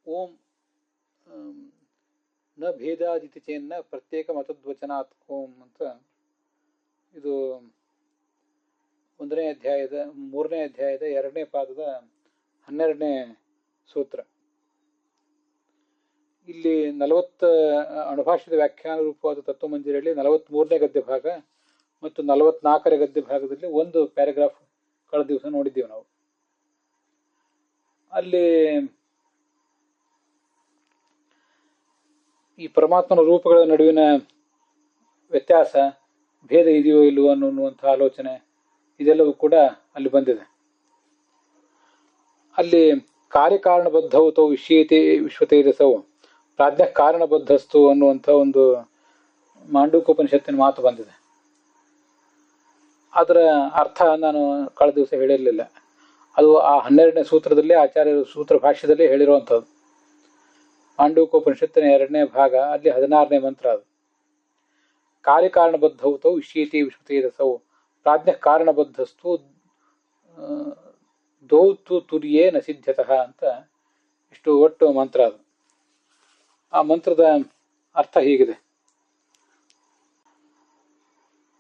ಓಂ ನ ಭೇದಾದಿತಿ ಚೇನ್ನ ಪ್ರತ್ಯೇಕ ಮತದ್ವಚನಾತ್ ಓಂ ಅಂತ ಇದು 1ನೇ ಅಧ್ಯಾಯದ 3ನೇ ಅಧ್ಯಾಯದ 2ನೇ ಪಾದದ 12ನೇ ಸೂತ್ರ. ಇಲ್ಲಿ 40 ಅಣುಭಾಷ್ಯದ ವ್ಯಾಖ್ಯಾನ ರೂಪವಾದ ತತ್ವಮಂಜರಿಯಲ್ಲಿ 43ನೇ ಗದ್ಯ ಭಾಗ ಮತ್ತು 44ನೇ ಗದ್ಯ ಭಾಗದಲ್ಲಿ ಒಂದು ಪ್ಯಾರಾಗ್ರಾಫ್ ಕಳೆದ ದಿವಸ ನೋಡಿದ್ದೀವಿ ನಾವು. ಅಲ್ಲಿ ಈ ಪರಮಾತ್ಮನ ರೂಪಗಳ ನಡುವಿನ ವ್ಯತ್ಯಾಸ, ಭೇದ ಇದೆಯೋ ಇಲ್ಲವೋ ಅನ್ನುವಂಥ ಆಲೋಚನೆ ಇದೆಲ್ಲವೂ ಕೂಡ ಅಲ್ಲಿ ಬಂದಿದೆ. ಅಲ್ಲಿ ಕಾರ್ಯಕಾರಣಬದ್ಧವು ವಿಷಯತೆ ವಿಶ್ವತೇಜಸವು ಪ್ರಾಜ್ಞ ಕಾರಣಬದ್ಧಸ್ತು ಅನ್ನುವಂಥ ಒಂದು ಮಾಂಡೂಕೋಪನಿಷತ್ತಿನ ಮಾತು ಬಂದಿದೆ. ಅದರ ಅರ್ಥ ನಾನು ಕಳೆದ ದಿವಸ ಹೇಳಿರಲಿಲ್ಲ. ಅದು ಆ 12ನೇ ಸೂತ್ರದಲ್ಲಿ ಆಚಾರ್ಯರು ಸೂತ್ರ ಭಾಷ್ಯದಲ್ಲೇ ಹೇಳಿರುವಂಥದ್ದು. ಮಾಂಡೂಕೋಪನಿಷತ್ತಿನ 2ನೇ ಭಾಗ, ಅಲ್ಲಿ 16ನೇ ಮಂತ್ರ. ಅದು ಕಾರ್ಯಕಾರಣಬದ್ಧವು ವಿಷಯತೆ ವಿಶ್ವತೇಜಸವು ಪ್ರಾಜ್ಞ ಕಾರಣಬದ್ಧಸ್ತು ದೌತು ತುರ್ಯೇ ನ ಸಿದ್ಧತಃ ಅಂತ ಇಷ್ಟು ಒಟ್ಟು ಮಂತ್ರ. ಅದು ಆ ಮಂತ್ರದ ಅರ್ಥ ಹೀಗಿದೆ: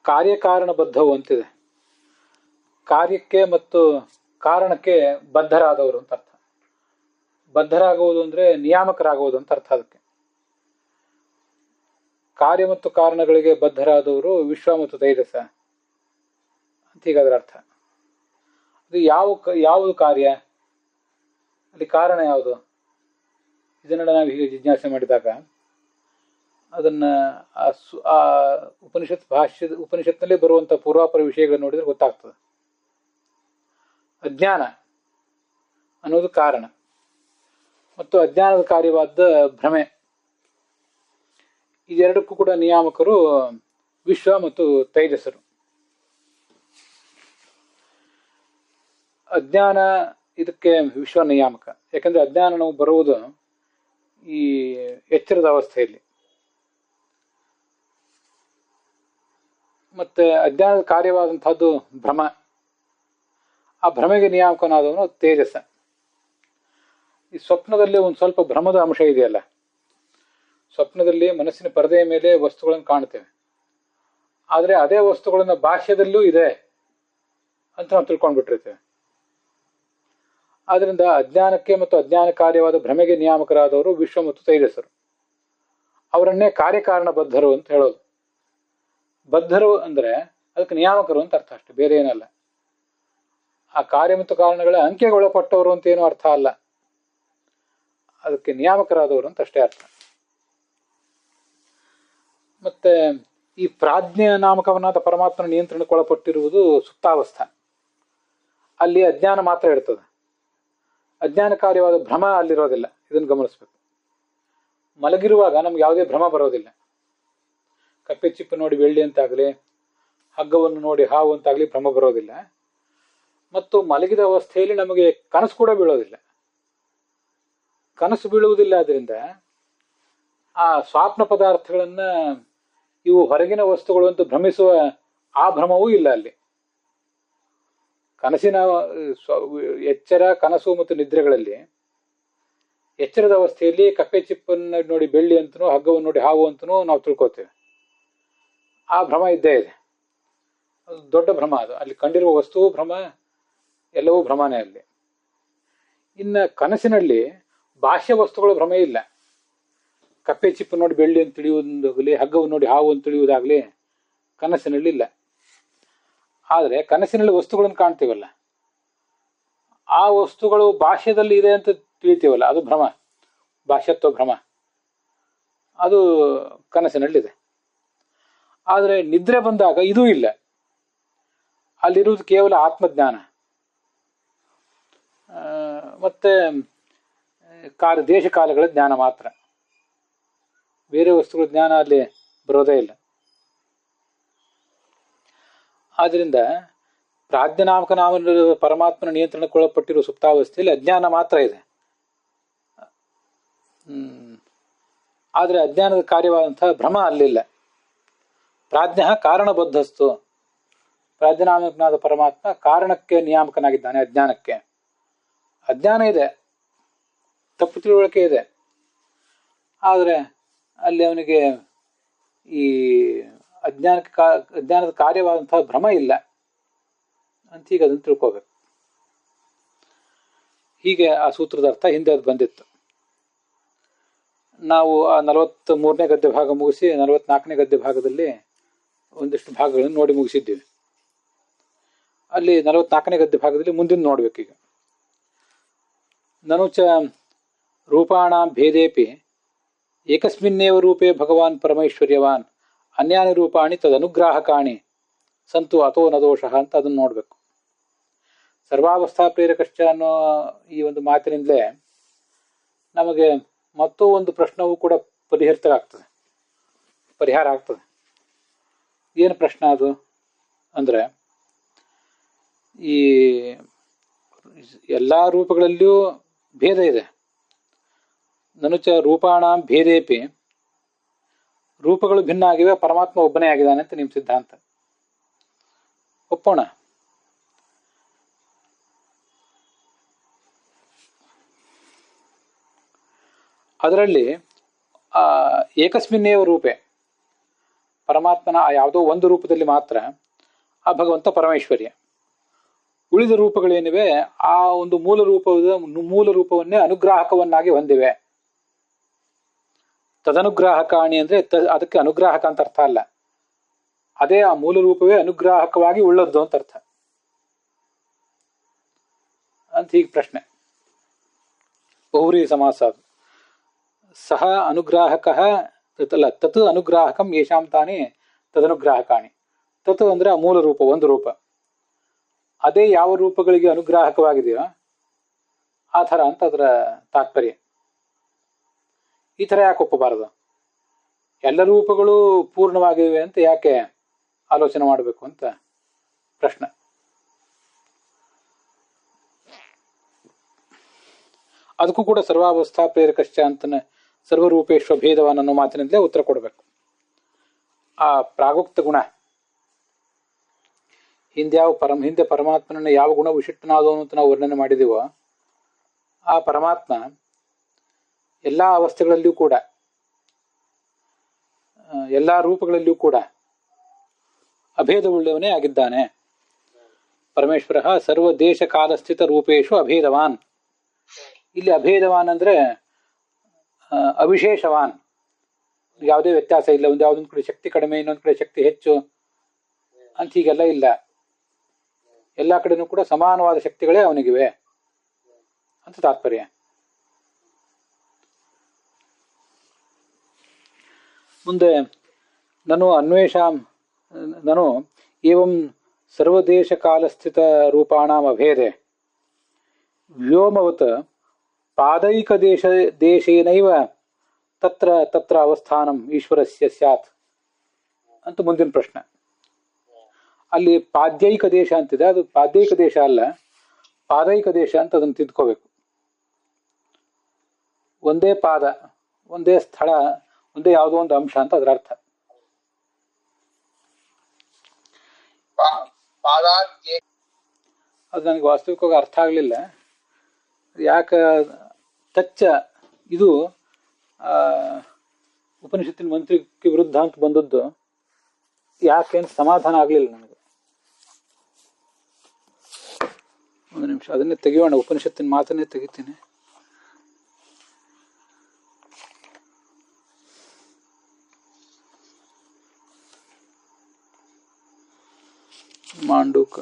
ಕಾರ್ಯಕಾರಣಬದ್ಧವು ಅಂತಿದೆ. ಕಾರ್ಯಕ್ಕೆ ಮತ್ತು ಕಾರಣಕ್ಕೆ ಬದ್ಧರಾದವರು ಅಂತ ಅರ್ಥ. ಬದ್ಧರಾಗುವುದು ಅಂದರೆ ನಿಯಾಮಕರಾಗುವುದು ಅಂತ ಅರ್ಥ. ಅದಕ್ಕೆ ಕಾರ್ಯ ಮತ್ತು ಕಾರಣಗಳಿಗೆ ಬದ್ಧರಾದವರು ವಿಶ್ವ ಮತ್ತು ತೈಜಸ ಅಂತ ಹೀಗಾದ್ರ ಅರ್ಥ. ಅದು ಯಾವುದು ಕಾರ್ಯ, ಅಲ್ಲಿ ಕಾರಣ ಯಾವುದು, ಇದನ್ನೆಲ್ಲ ನಾವು ಹೀಗೆ ಜಿಜ್ಞಾಸೆ ಮಾಡಿದಾಗ ಅದನ್ನ ಆ ಉಪನಿಷತ್ನಲ್ಲಿ ಬರುವಂಥ ಪೂರ್ವಾಪರ ವಿಷಯಗಳನ್ನು ನೋಡಿದ್ರೆ ಗೊತ್ತಾಗ್ತದೆ. ಅಜ್ಞಾನ ಅನ್ನೋದು ಕಾರಣ ಮತ್ತು ಅಜ್ಞಾನದ ಕಾರ್ಯವಾದ ಭ್ರಮೆ, ಇದೆರಡಕ್ಕೂ ಕೂಡ ನಿಯಾಮಕರು ವಿಶ್ವ ಮತ್ತು ತೈಜಸರು. ಅಜ್ಞಾನ ಇದಕ್ಕೆ ವಿಶ್ವ ನಿಯಾಮಕ. ಯಾಕಂದ್ರೆ ಅಜ್ಞಾನ ನಾವು ಬರುವುದು ಈ ಎಚ್ಚರದ ಅವಸ್ಥೆಯಲ್ಲಿ, ಮತ್ತೆ ಅಜ್ಞಾನದ ಕಾರ್ಯವಾದಂತಹದ್ದು ಭ್ರಮ. ಆ ಭ್ರಮೆಗೆ ನಿಯಾಮಕನಾದವನು ತೇಜಸ. ಈ ಸ್ವಪ್ನದಲ್ಲಿ ಒಂದು ಸ್ವಲ್ಪ ಭ್ರಮದ ಅಂಶ ಇದೆಯಲ್ಲ. ಸ್ವಪ್ನದಲ್ಲಿ ಮನಸ್ಸಿನ ಪರದೆಯ ಮೇಲೆ ವಸ್ತುಗಳನ್ನು ಕಾಣ್ತೇವೆ, ಆದರೆ ಅದೇ ವಸ್ತುಗಳನ್ನ ಬಾಹ್ಯದಲ್ಲೂ ಇದೆ ಅಂತ ನಾವು ತಿಳ್ಕೊಂಡ್ಬಿಟ್ಟಿರ್ತೇವೆ. ಆದ್ರಿಂದ ಅಜ್ಞಾನಕ್ಕೆ ಮತ್ತು ಅಜ್ಞಾನ ಕಾರ್ಯವಾದ ಭ್ರಮೆಗೆ ನಿಯಾಮಕರಾದವರು ವಿಶ್ವ ಮತ್ತು ತೈಜಸರು. ಅವರನ್ನೇ ಕಾರ್ಯಕಾರಣ ಬದ್ಧರು ಅಂತ ಹೇಳೋದು. ಬದ್ಧರು ಅಂದ್ರೆ ಅದಕ್ಕೆ ನಿಯಾಮಕರು ಅಂತ ಅರ್ಥ ಅಷ್ಟೆ, ಬೇರೆ ಏನಲ್ಲ. ಆ ಕಾರ್ಯ ಮತ್ತು ಕಾರಣಗಳ ಅಂಕೆಗೊಳಪಟ್ಟವರು ಅಂತ ಏನು ಅರ್ಥ ಅಲ್ಲ, ಅದಕ್ಕೆ ನಿಯಾಮಕರಾದವರು ಅಂತ ಅಷ್ಟೇ ಅರ್ಥ. ಮತ್ತೆ ಈ ಪ್ರಾಜ್ಞೆ ನಾಮಕವನ್ನಾದ ಪರಮಾತ್ಮನ ನಿಯಂತ್ರಣಕ್ಕೊಳಪಟ್ಟಿರುವುದು ಸುಪ್ತಾವಸ್ಥೆ. ಅಲ್ಲಿ ಅಜ್ಞಾನ ಮಾತ್ರ ಇರ್ತದೆ, ಅಜ್ಞಾನ ಕಾರ್ಯವಾದ ಭ್ರಮ ಅಲ್ಲಿರೋದಿಲ್ಲ. ಇದನ್ನು ಗಮನಿಸ್ಬೇಕು. ಮಲಗಿರುವಾಗ ನಮ್ಗೆ ಯಾವುದೇ ಭ್ರಮ ಬರೋದಿಲ್ಲ. ಕಪ್ಪೆ ಚಿಪ್ಪು ನೋಡಿ ಬೆಳ್ಳಿ ಅಂತಾಗಲಿ, ಹಗ್ಗವನ್ನು ನೋಡಿ ಹಾವು ಅಂತಾಗಲಿ ಭ್ರಮ ಬರೋದಿಲ್ಲ. ಮತ್ತು ಮಲಗಿದ ಅವಸ್ಥೆಯಲ್ಲಿ ನಮಗೆ ಕನಸು ಕೂಡ ಬೀಳೋದಿಲ್ಲ. ಕನಸು ಬೀಳುವುದಿಲ್ಲ. ಆದ್ರಿಂದ ಆ ಸ್ವಾಪ್ನ ಪದಾರ್ಥಗಳನ್ನ ಇವು ಹೊರಗಿನ ವಸ್ತುಗಳು ಅಂತ ಭ್ರಮಿಸುವ ಆ ಭ್ರಮವೂ ಇಲ್ಲ ಅಲ್ಲಿ. ಕನಸಿನ ಎಚ್ಚರ, ಕನಸು ಮತ್ತು ನಿದ್ರೆಗಳಲ್ಲಿ ಎಚ್ಚರದ ಅವಸ್ಥೆಯಲ್ಲಿ ಕಪ್ಪೆ ಚಿಪ್ಪನ್ನು ನೋಡಿ ಬೆಳ್ಳಿ ಅಂತನೂ, ಹಗ್ಗವನ್ನು ನೋಡಿ ಹಾವು ಅಂತನೂ ನಾವು ತಿಳ್ಕೊತೇವೆ. ಆ ಭ್ರಮ ಇದ್ದೇ ಇದೆ. ಅದು ದೊಡ್ಡ ಭ್ರಮ. ಅದು ಅಲ್ಲಿ ಕಂಡಿರುವ ವಸ್ತುವು ಭ್ರಮ, ಎಲ್ಲವೂ ಭ್ರಮನೇ ಅಲ್ಲಿ. ಇನ್ನು ಕನಸಿನಲ್ಲಿ ಬಾಹ್ಯ ವಸ್ತುಗಳ ಭ್ರಮೆ ಇಲ್ಲ. ಕಪ್ಪೆ ಚಿಪ್ಪು ನೋಡಿ ಬೆಳ್ಳಿ ಅಂತ ತಿಳಿಯುವುದಾಗಲಿ, ಹಗ್ಗವನ್ನು ನೋಡಿ ಹಾವು ಅಂತ ತಿಳಿಯುವುದಾಗಲಿ ಕನಸಿನಲ್ಲಿ ಇಲ್ಲ. ಆದರೆ ಕನಸಿನಲ್ಲಿ ವಸ್ತುಗಳನ್ನು ಕಾಣ್ತೀವಲ್ಲ, ಆ ವಸ್ತುಗಳು ಬಾಹ್ಯದಲ್ಲಿ ಇದೆ ಅಂತ ತಿಳಿತೀವಲ್ಲ, ಅದು ಭ್ರಮ, ಬಾಹ್ಯತ್ವ ಭ್ರಮ. ಅದು ಕನಸಿನಲ್ಲಿದೆ. ಆದರೆ ನಿದ್ರೆ ಬಂದಾಗ ಇದೂ ಇಲ್ಲ. ಅಲ್ಲಿರುವುದು ಕೇವಲ ಆತ್ಮಜ್ಞಾನ ಮತ್ತೆ ದೇಶ ಕಾಲಗಳ ಜ್ಞಾನ ಮಾತ್ರ. ಬೇರೆ ವಸ್ತುಗಳ ಜ್ಞಾನ ಅಲ್ಲಿ ಬರೋದೇ ಇಲ್ಲ. ಆದ್ರಿಂದ ಪ್ರಾಜ್ಞನಾಮಕ ನಾಮ ಪರಮಾತ್ಮನ ನಿಯಂತ್ರಣಕ್ಕೊಳಪಟ್ಟಿರುವ ಸುಪ್ತಾವಸ್ಥೆಯಲ್ಲಿ ಅಜ್ಞಾನ ಮಾತ್ರ ಇದೆ. ಆದರೆ ಅಜ್ಞಾನದ ಕಾರ್ಯವಾದಂತಹ ಭ್ರಮ ಅಲ್ಲಿಲ್ಲ. ಪ್ರಾಜ್ಞ ಕಾರಣಬದ್ಧಸ್ತು. ಪ್ರಾಜ್ಞನಾಮಕನಾದ ಪರಮಾತ್ಮ ಕಾರಣಕ್ಕೆ ನಿಯಾಮಕನಾಗಿದ್ದಾನೆ. ಅಜ್ಞಾನಕ್ಕೆ ಅಜ್ಞಾನ ಇದೆ, ತಪ್ಪು ತಿಳುವಳಿಕೆ ಇದೆ. ಆದರೆ ಅಲ್ಲಿ ಅವನಿಗೆ ಈ ಅಜ್ಞಾನದ ಕಾರ್ಯವಾದಂತಹ ಭ್ರಮ ಇಲ್ಲ ಅಂತ ಈಗ ಅದನ್ನು ತಿಳ್ಕೋಬೇಕು. ಹೀಗೆ ಆ ಸೂತ್ರದ ಅರ್ಥ ಹಿಂದೆ ಅದು ಬಂದಿತ್ತು. ನಾವು ಆ 43ನೇ ಗದ್ಯ ಭಾಗ ಮುಗಿಸಿ 44ನೇ ಗದ್ಯ ಭಾಗದಲ್ಲಿ ಒಂದಿಷ್ಟು ಭಾಗಗಳನ್ನು ನೋಡಿ ಮುಗಿಸಿದ್ದೀವಿ. ಅಲ್ಲಿ 44ನೇ ಗದ್ಯ ಭಾಗದಲ್ಲಿ ಮುಂದಿನ ನೋಡ್ಬೇಕೀಗ. ನನುಚ ರೂಪಾಣಾಂ ಭೇದೇಪಿ ಏಕಸ್ಮಿನ್ನೇವ ರೂಪೇ ಭಗವಾನ್ ಪರಮೈಶ್ವರ್ಯವಾನ್ ಅನ್ಯಾನಿ ರೂಪಾಣಿ ತದನುಗ್ರಾಹಕಾಣಿ ಸಂತು ಅಥೋ ನದೋಷಃ ಅಂತ ಅದನ್ನು ನೋಡಬೇಕು. ಸರ್ವಾವಸ್ಥಾ ಪ್ರೇರಕಶ್ಚ ಅನ್ನೋ ಈ ಒಂದು ಮಾತಿನಿಂದಲೇ ನಮಗೆ ಮತ್ತೂ ಒಂದು ಪ್ರಶ್ನವೂ ಕೂಡ ಪರಿಹಾರ ಆಗ್ತದೆ. ಏನು ಪ್ರಶ್ನೆ ಅದು ಅಂದರೆ, ಈ ಎಲ್ಲ ರೂಪಗಳಲ್ಲಿಯೂ ಭೇದ ಇದೆ. ನನುಚ ರೂಪಾಣಾಂ ಭೇದೇಪಿ, ರೂಪಗಳು ಭಿನ್ನ ಆಗಿವೆ, ಪರಮಾತ್ಮ ಒಬ್ಬನೇ ಆಗಿದ್ದಾನೆ ಅಂತ ನಿಮ್ಮ ಸಿದ್ಧಾಂತ. ಒಪ್ಪೋಣ. ಅದರಲ್ಲಿ ಏಕಸ್ಮಿನ್ನೇವ ರೂಪೆ, ಪರಮಾತ್ಮನ ಯಾವುದೋ ಒಂದು ರೂಪದಲ್ಲಿ ಮಾತ್ರ ಆ ಭಗವಂತ ಪರಮೇಶ್ವರ್ಯ. ಉಳಿದ ರೂಪಗಳೇನಿವೆ ಆ ಒಂದು ಮೂಲ ರೂಪವನ್ನೇ ಅನುಗ್ರಾಹಕವನ್ನಾಗಿ ಹೊಂದಿವೆ. ತದನುಗ್ರಾಹಕಾಣಿ ಅಂದ್ರೆ ಅದಕ್ಕೆ ಅನುಗ್ರಾಹಕ ಅಂತ ಅರ್ಥ ಅಲ್ಲ, ಅದೇ ಆ ಮೂಲ ರೂಪವೇ ಅನುಗ್ರಾಹಕವಾಗಿ ಉಳ್ಳದ್ದು ಅಂತ ಅರ್ಥ ಅಂತ. ಹೀಗೆ ಪ್ರಶ್ನೆ ಬಹುವ್ರೀ ಸಮಾಸ ಅದು. ಸಹ ಅನುಗ್ರಾಹಕ ತತ್ ಅನುಗ್ರಾಹಕಂ ಯೇಷಾಂ ತಾನೇ ತದನುಗ್ರಾಹಕಾಣಿ. ತತ್ ಅಂದ್ರೆ ಆ ಮೂಲ ರೂಪ, ಒಂದು ರೂಪ, ಅದೇ ಯಾವ ರೂಪಗಳಿಗೆ ಅನುಗ್ರಾಹಕವಾಗಿದೆಯೋ ಆ ಥರ ಅಂತ ಅದರ ತಾತ್ಪರ್ಯ. ಈ ಥರ ಯಾಕೆ ಒಪ್ಪಬಾರದು? ಎಲ್ಲ ರೂಪಗಳು ಪೂರ್ಣವಾಗಿವೆ ಅಂತ ಯಾಕೆ ಆಲೋಚನೆ ಮಾಡಬೇಕು ಅಂತ ಪ್ರಶ್ನೆ. ಅದಕ್ಕೂ ಕೂಡ ಸರ್ವಾವಸ್ಥಾ ಪ್ರೇರಕಶ್ಚ ಅಂತನ ಸರ್ವರೂಪೇಶ್ವ ಭೇದವಾನ್ ಅನ್ನೋ ಮಾತಿನಿಂದಲೇ ಉತ್ತರ ಕೊಡಬೇಕು. ಆ ಪ್ರಾಗುಕ್ತ ಗುಣ ಹಿಂದೆ ಪರಮಾತ್ಮನನ್ನ ಯಾವ ಗುಣ ವಿಶಿಷ್ಟನಾದವನು ಅಂತ ನಾವು ವರ್ಣನೆ ಮಾಡಿದೀವೋ ಆ ಪರಮಾತ್ಮ ಎಲ್ಲ ಅವಸ್ಥೆಗಳಲ್ಲಿಯೂ ಕೂಡ, ಎಲ್ಲ ರೂಪಗಳಲ್ಲಿಯೂ ಕೂಡ ಅಭೇದವುಳ್ಳವನೇ ಆಗಿದ್ದಾನೆ. ಪರಮೇಶ್ವರ ಸರ್ವ ದೇಶ ಕಾಲಸ್ಥಿತ ರೂಪೇಶು ಅಭೇದವಾನ್. ಇಲ್ಲಿ ಅಭೇದವಾನ್ ಅಂದ್ರೆ ಅವಿಶೇಷವಾನ್, ಯಾವುದೇ ವ್ಯತ್ಯಾಸ ಇಲ್ಲ. ಯಾವುದೊಂದು ಕಡೆ ಶಕ್ತಿ ಕಡಿಮೆ, ಇನ್ನೊಂದು ಕಡೆ ಶಕ್ತಿ ಹೆಚ್ಚು ಅಂತ ಹೀಗೆಲ್ಲ ಇಲ್ಲ. ಎಲ್ಲ ಕಡೆನೂ ಕೂಡ ಸಮಾನವಾದ ಶಕ್ತಿಗಳೇ ಅವನಿಗಿವೆ ಅಂತ ತಾತ್ಪರ್ಯ. ಮುಂದೆ ನಾನು ಏವಂ ಸರ್ವದೇಶ ಕಾಲಸ್ಥಿತ ರೂಪಾಣಾಂ ಅಭೇದೆ ವ್ಯೋಮವತ್ ಪಾದೈಕ ದೇಶೇನೈವ ತತ್ರ ಅವಸ್ಥಾನಂ ಈಶ್ವರಸ್ಯ ಸ್ಯಾತ್ ಅಂತ ಮುಂದಿನ ಪ್ರಶ್ನೆ. ಅಲ್ಲಿ ಪಾದ್ಯೈಕ ದೇಶ ಅಂತಿದೆ, ಅದು ಪಾದ್ಯೈಕ ದೇಶ ಅಲ್ಲ, ಪಾದೈಕ ದೇಶ ಅಂತ ಅದನ್ನು ತಿದ್ಕೋಬೇಕು. ಒಂದೇ ಪಾದ, ಒಂದೇ ಸ್ಥಳ, ಒಂದೇ ಯಾವುದೋ ಒಂದು ಅಂಶ ಅಂತ ಅದರ ಅರ್ಥ. ಅದು ನನಗೆ ವಾಸ್ತವಿಕವಾಗಿ ಅರ್ಥ ಆಗಲಿಲ್ಲ. ಯಾಕೆ ತಚ್ಚ ಇದು ಉಪನಿಷತ್ತಿನ ಮಂತ್ರಕ್ಕೆ ವಿರುದ್ಧ ಅಂತ ಬಂದದ್ದು, ಯಾಕೇನು ಸಮಾಧಾನ ಆಗಲಿಲ್ಲ ನನಗೆ. ಒಂದು ನಿಮಿಷ ಅದನ್ನೇ ತೆಗೆಯೋಣ, ಉಪನಿಷತ್ತಿನ ಮಾತನ್ನೇ ತೆಗಿತೀನಿ. ಮಾಂಡೂಕ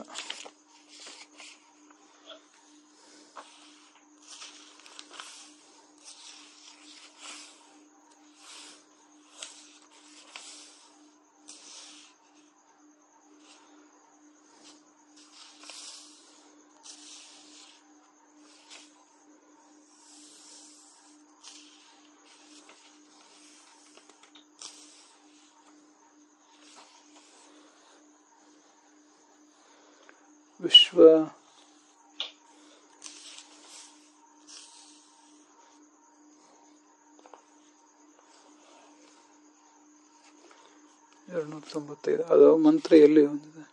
ವಿಶ್ವ ಅದು ಮಂತ್ರ ಎಲ್ಲಿ ಹೊಂದಿದೆ?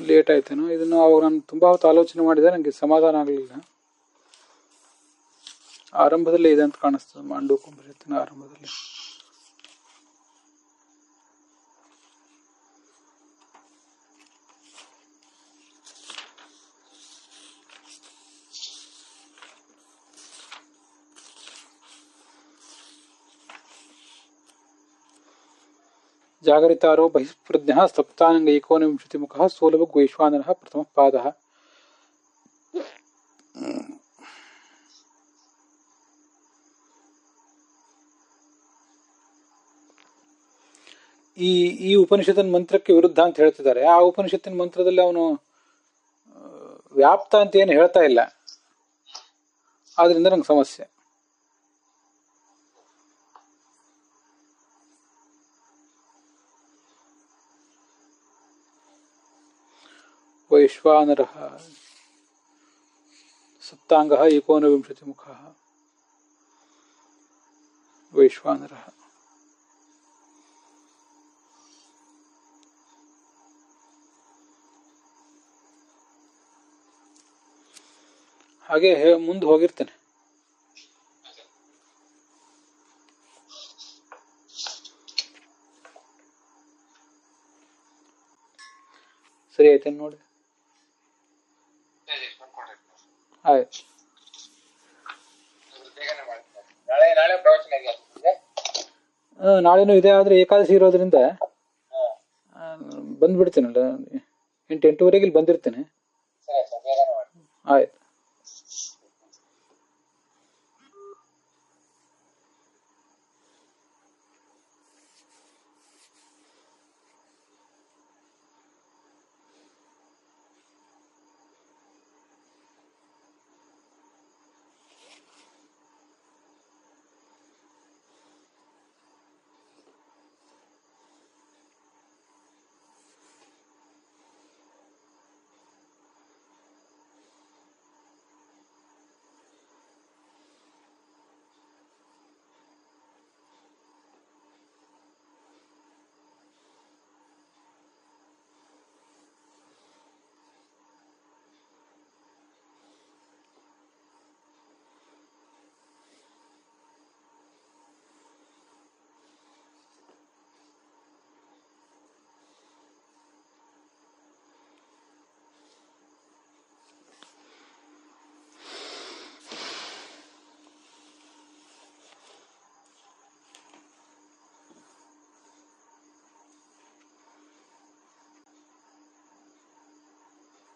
ಲೇಟ್ ಆಯ್ತೇನೋ. ಇದನ್ನು ಅವಾಗ ನಾನು ತುಂಬ ಹೊತ್ತು ಆಲೋಚನೆ ಮಾಡಿದೆ, ನನಗೆ ಸಮಾಧಾನ ಆಗಲಿಲ್ಲ. ಆರಂಭದಲ್ಲೇ ಇದೆ ಅಂತ ಕಾಣಿಸ್ತದೆ, ಮಾಂಡೂಕೋಪನಿಷತ್ತಿನ ಆರಂಭದಲ್ಲಿ. ಜಾಗರಿತಾರೋ ಬಹಿಸ್ಪೃಜ್ಞಃ ಸಪ್ತಾಂಗ ಏಕೋನವಿಂಶತಿ ಮುಖಃ ಸೋಲಭ ವೈಶ್ವಾನರಃ ಪ್ರಥಮ ಪಾದಃ. ಈ ಉಪನಿಷತ್ತಿನ ಮಂತ್ರಕ್ಕೆ ವಿರುದ್ಧ ಅಂತ ಹೇಳ್ತಿದ್ದಾರೆ. ಆ ಉಪನಿಷತ್ತಿನ ಮಂತ್ರದಲ್ಲಿ ಅವನು ವ್ಯಾಪ್ತ ಅಂತ ಏನು ಹೇಳ್ತಾ ಇಲ್ಲ, ಆದ್ರಿಂದ ನಂಗೆ ಸಮಸ್ಯೆ. ವೈಶ್ವಾನರಃ ಸಪ್ತಾಂಗಃ ಏಕೋನವಿಂಶತಿ ಮುಖಃ ವೈಶ್ವಾನರಃ. ಹಾಗೆ ಮುಂದೆ ಹೋಗಿರ್ತೇನೆ. ಸರಿ ಆಯ್ತೇನು ನೋಡಿ. ಆಯ್ತು, ನಾಳೆನೂ ಇದೆ. ಆದ್ರೆ ಏಕಾದಶಿ ಇರೋದ್ರಿಂದ ಬಂದ್ಬಿಡ್ತೇನಲ್ಲ, 8-8:30 ಇಲ್ಲಿ ಬಂದಿರ್ತೇನೆ. ಆಯ್ತು.